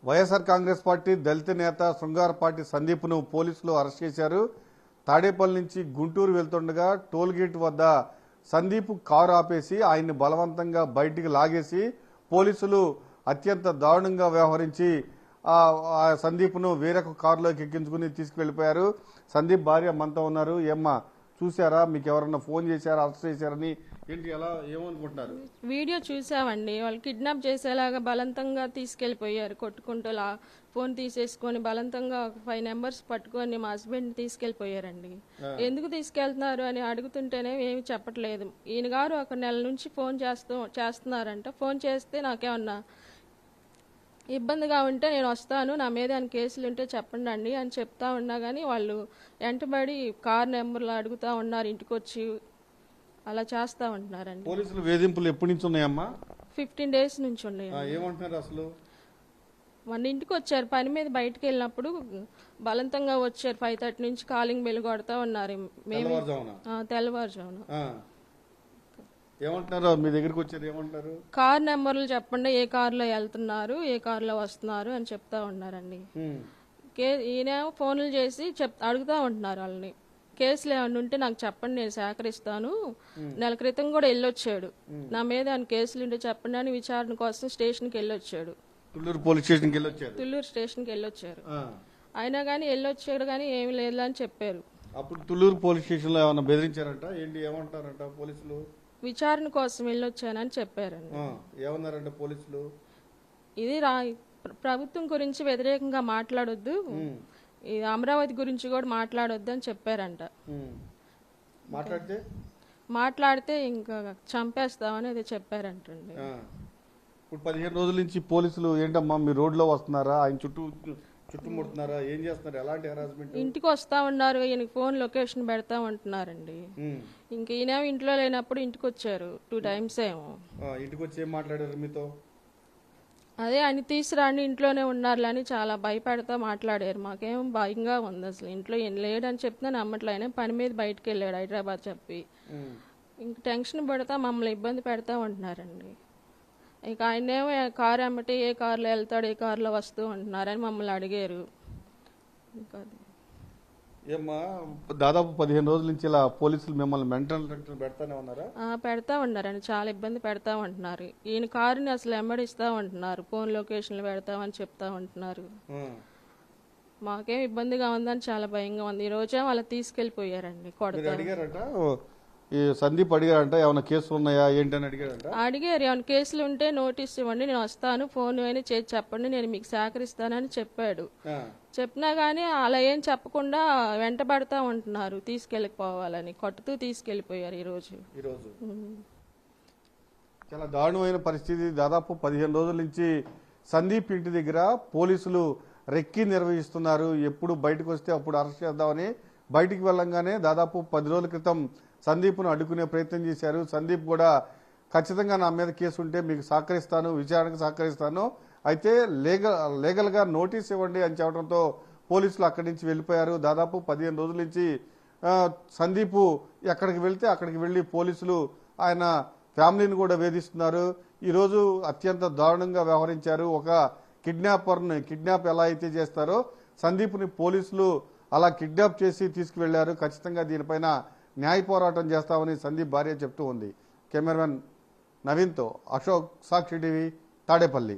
YSR Congress party దళిత నేత శృంగారపాటి సందీప్ను పోలీసులు arrest చేశారు. తాడేపల్లి నుంచి గుంటూరు వెళ్తుండగా టోల్గేట్ వద్ద సందీప్ కారు ఆపేసి ఆయన్ని బలవంతంగా బయటికి లాగేసి పోలీసులు అత్యంత దారుణంగా వ్యవహరించి ఆ సందీప్ను వేరొక కారులోకి ఎక్కించుకుని తీసుకువెళ్లిపోయారు. సందీప్ భార్య మనతో ఉన్నారు. ఏమ్మా చూసారా, మీకు ఎవరన్నా ఫోన్ చేశారా, అరెస్ట్ చేశారని ఏంటి, ఎలా ఏమనుకుంటున్నారు? వీడియో చూసామండి. వాళ్ళు కిడ్నాప్ చేసేలాగా బలవంతంగా తీసుకెళ్లిపోయారు. కొట్టుకుంటూ ఫోన్ తీసేసుకొని బలవంతంగా 5 నెంబర్స్ పట్టుకొని మా హస్బెండ్ తీసుకెళ్లిపోయారండి. ఎందుకు తీసుకెళ్తున్నారు అని అడుగుతుంటేనే ఏమి చెప్పట్లేదు. ఈయన గారు 1 నెల నుంచి ఫోన్ చేస్తున్నారంట. ఫోన్ చేస్తే నాకేమన్నా ఇబ్బందిగా ఉంటే నేను వస్తాను, నా మీద ఆయన కేసులు ఉంటే చెప్పండి అండి అని చెప్తా ఉన్నా కానీ వాళ్ళు వెంటబడి కార్ నెంబర్లు అడుగుతా ఉన్నారు. ఇంటికి వచ్చి అలా చేస్తా ఉంటున్నారండి. పోలీసులు వేధింపులు ఎప్పటి నుంచి ఉన్నాయమ్మా? 15 days నుంచి ఉన్నాయి. ఏమంటున్నారు అసలు? మన ఇంటికి వచ్చారు, పని మీద బయటకు వెళ్ళినప్పుడు బలవంతంగా వచ్చారు. 5:30 నుంచి కాలింగ్ బెల్ కొడతా ఉన్నారు. మేము తెల్లవారుజామున ఏమంటున్నారు? మీ దగ్గరికి వచ్చారు, ఏమంటారు? కార్ నెంబర్లు చెప్పండి, ఏ కారులో వెళ్తున్నారు, ఏ కారులో వస్తున్నారు అని చెప్తా ఉన్నారండి. ఈయన ఫోన్లు చేసి అడుగుతా ఉంటున్నారు వాళ్ళని. కేసులు ఏమన్నా ఉంటే నాకు చెప్పండి, నేను సేకరిస్తాను. నెల క్రితం కూడా వెళ్ళొచ్చాడు, నా మీద ఆయన కేసులు ఉంటే చెప్పండి అని విచారణ కోసం స్టేషన్కి వెళ్ళొచ్చాడు. తుళ్ళూరు పోలీస్ స్టేషన్కి వెళ్ళొచ్చారు. తుళ్ళూరు స్టేషన్కి వెళ్ళొచ్చారు. అయినా కానీ వెళ్ళొచ్చాడు కానీ ఏమి లేదు అని చెప్పారు. అప్పుడు తుళ్ళూరు పోలీస్ స్టేషన్ లో ఏమన్నా బెదిరించారంట ఏంటి, ఏమంటారంట పోలీసులు? విచారణ కోసం వెళ్ళొచ్చానని చెప్పారండి. ఏమన్నారంట పోలీసులు? ఇది ప్రభుత్వం గురించి వ్యతిరేకంగా మాట్లాడొద్దు, ఈ అమరావతి గురించి కూడా మాట్లాడొద్దు అని చెప్పారంట. మాట్లాడితే ఇంకా చంపేస్తామని అది చెప్పారంటండి. ఇప్పుడు 15 రోజుల నుంచి పోలీసులు ఏంటమ్మా మీ రోడ్లో వస్తున్నారా, ఆయన చుట్టుముడుతున్నారా, ఏం చేస్తున్నారు, ఎలాంటి హెరాస్మెంట్? ఇంటికి వస్తా ఉన్నారు, ఈయనకి ఫోన్ లొకేషన్ పెడతా ఉంటున్నారండి. ఇంక ఈయనేమో ఇంట్లో లేనప్పుడు ఇంటికి వచ్చారు 2 times ఏమో. ఇంటికి వచ్చి ఏం మాట్లాడారు మీతో? అదే ఆయన తీసుకురాండి, ఇంట్లోనే ఉన్నారులని చాలా భయపడతా మాట్లాడారు. మాకేమో భయంగా ఉంది, అసలు ఇంట్లో ఏం లేడని చెప్తే నమ్మట్లే. ఆయన పని మీద బయటకు వెళ్ళాడు హైదరాబాద్ చెప్పి. ఇంక టెన్షన్ పడతా మమ్మల్ని ఇబ్బంది పెడతా ఉంటున్నారండి. ఇక ఆయనేమో కారు అమ్మటి ఏ కారులో వెళ్తాడు, ఏ కారులో వస్తూ ఉంటున్నారని మమ్మల్ని అడిగారు. ఇంకా ఏమ్మా దాదాపు 15 రోజుల నుంచి ఇలా పోలీసులు మిమ్మల్ని మెంటల్ పెడతానే ఉన్నారా? పెడతా ఉన్నారండి, చాలా ఇబ్బంది పెడతా ఉంటున్నారు. ఈయన కారుని అసలు ఎమ్మడిస్తా ఉంటున్నారు, ఫోన్ లొకేషన్లు పెడతామని చెప్తా ఉంటున్నారు. మాకేం ఇబ్బందిగా ఉందని చాలా భయంగా ఉంది. ఈ రోజే వాళ్ళు తీసుకెళ్లిపోయారండి. అడిగారట ఈ సందీప్, అడిగారంట ఏమైనా కేసులు ఉన్నాయా ఏంటని అడిగారంట. అడిగారు, ఏమైనా కేసులు ఉంటే నోటీస్ ఇవ్వండి, నేను వస్తాను, ఫోన్ అయినా చేసి చెప్పండి, నేను మీకు సహకరిస్తానని చెప్పాడు. చెప్పినా గానీ అలా ఏం చెప్పకుండా వెంటబడతా ఉంటున్నారు తీసుకెళ్ళిపోవాలని. కొట్టుతూ తీసుకెళ్లిపోయారు ఈ రోజు. చాలా దారుణమైన పరిస్థితి. దాదాపు 15 రోజుల నుంచి సందీప్ ఇంటి దగ్గర పోలీసులు రెక్కి నిర్వహిస్తున్నారు. ఎప్పుడు బయటకు వస్తే అప్పుడు అరెస్ట్ చేద్దామని. బయటికి వెళ్ళంగానే దాదాపు 10 రోజుల క్రితం సందీప్ను అడ్డుకునే ప్రయత్నం చేశారు. సందీప్ కూడా ఖచ్చితంగా నా మీద కేసు ఉంటే మీకు సహకరిస్తాను, విచారణకు సహకరిస్తాను, అయితే లీగల్గా నోటీస్ ఇవ్వండి అని చెప్పడంతో పోలీసులు అక్కడి నుంచి వెళ్ళిపోయారు. దాదాపు 15 రోజుల నుంచి సందీప్ ఎక్కడికి వెళ్తే అక్కడికి వెళ్లి పోలీసులు ఆయన ఫ్యామిలీని కూడా వేధిస్తున్నారు. ఈరోజు అత్యంత దారుణంగా వ్యవహరించారు. ఒక కిడ్నాప్ ఎలా అయితే చేస్తారో సందీప్ని పోలీసులు అలా కిడ్నాప్ చేసి తీసుకువెళ్లారు. ఖచ్చితంగా దీనిపైన న్యాయ పోరాటం చేస్తామని సందీప్ భార్య చెప్తూ ఉంది. కెమెరామెన్ నవీన్తో అశోక్, సాక్షి టీవీ, తాడేపల్లి.